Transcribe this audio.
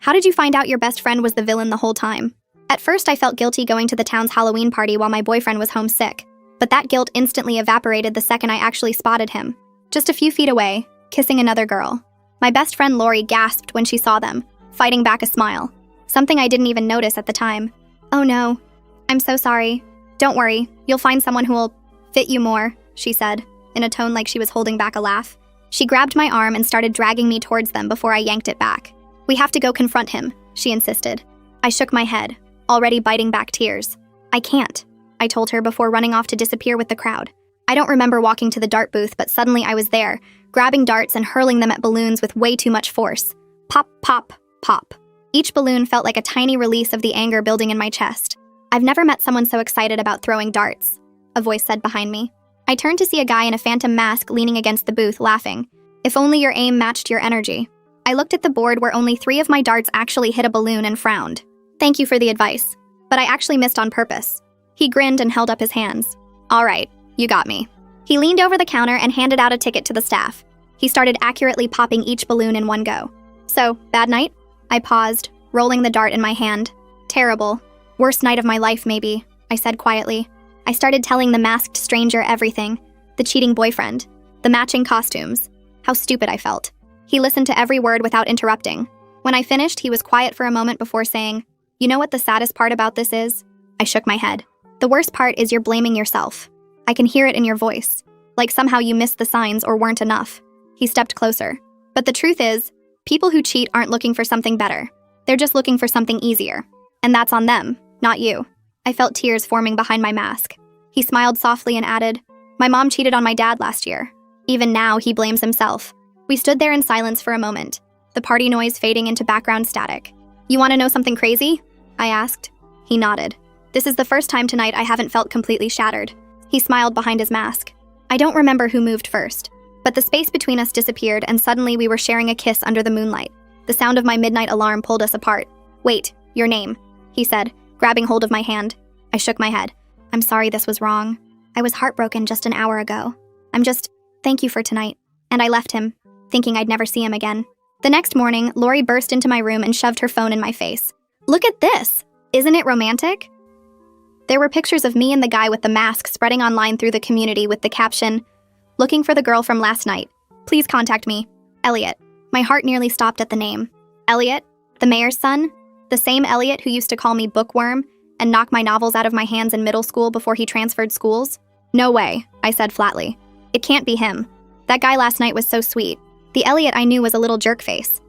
How did you find out your best friend was the villain the whole time? At first, I felt guilty going to the town's Halloween party while my boyfriend was home sick, but that guilt instantly evaporated the second I actually spotted him, just a few feet away, kissing another girl. My best friend Lori gasped when she saw them, fighting back a smile, something I didn't even notice at the time. "Oh no, I'm so sorry. Don't worry, you'll find someone who will fit you more," she said, in a tone like she was holding back a laugh. She grabbed my arm and started dragging me towards them before I yanked it back. "We have to go confront him," she insisted. I shook my head, already biting back tears. "I can't," I told her before running off to disappear with the crowd. I don't remember walking to the dart booth, but suddenly I was there, grabbing darts and hurling them at balloons with way too much force. Pop, pop, pop. Each balloon felt like a tiny release of the anger building in my chest. "I've never met someone so excited about throwing darts," a voice said behind me. I turned to see a guy in a phantom mask leaning against the booth, laughing. "If only your aim matched your energy." I looked at the board where only 3 of my darts actually hit a balloon and frowned. "Thank you for the advice, but I actually missed on purpose." He grinned and held up his hands. "All right, you got me." He leaned over the counter and handed out a ticket to the staff. He started accurately popping each balloon in one go. "So, bad night?" I paused, rolling the dart in my hand. "Terrible. Worst night of my life, maybe," I said quietly. I started telling the masked stranger everything. The cheating boyfriend. The matching costumes. How stupid I felt. He listened to every word without interrupting. When I finished, he was quiet for a moment before saying, "You know what the saddest part about this is?" I shook my head. "The worst part is you're blaming yourself. I can hear it in your voice. Like somehow you missed the signs or weren't enough." He stepped closer. "But the truth is, people who cheat aren't looking for something better. They're just looking for something easier. And that's on them, not you." I felt tears forming behind my mask. He smiled softly and added, "My mom cheated on my dad last year. Even now, he blames himself." We stood there in silence for a moment, the party noise fading into background static. "You want to know something crazy?" I asked. He nodded. "This is the first time tonight I haven't felt completely shattered." He smiled behind his mask. I don't remember who moved first, but the space between us disappeared and suddenly we were sharing a kiss under the moonlight. The sound of my midnight alarm pulled us apart. "Wait, your name," he said, grabbing hold of my hand. I shook my head. "I'm sorry this was wrong. I was heartbroken just an hour ago. Thank you for tonight." And I left him, thinking I'd never see him again. The next morning, Lori burst into my room and shoved her phone in my face. "Look at this! Isn't it romantic?" There were pictures of me and the guy with the mask spreading online through the community with the caption, "Looking for the girl from last night. Please contact me. Elliot." My heart nearly stopped at the name. Elliot? The mayor's son? The same Elliot who used to call me bookworm and knock my novels out of my hands in middle school before he transferred schools? "No way," I said flatly. "It can't be him. That guy last night was so sweet. The Elliot I knew was a little jerk face."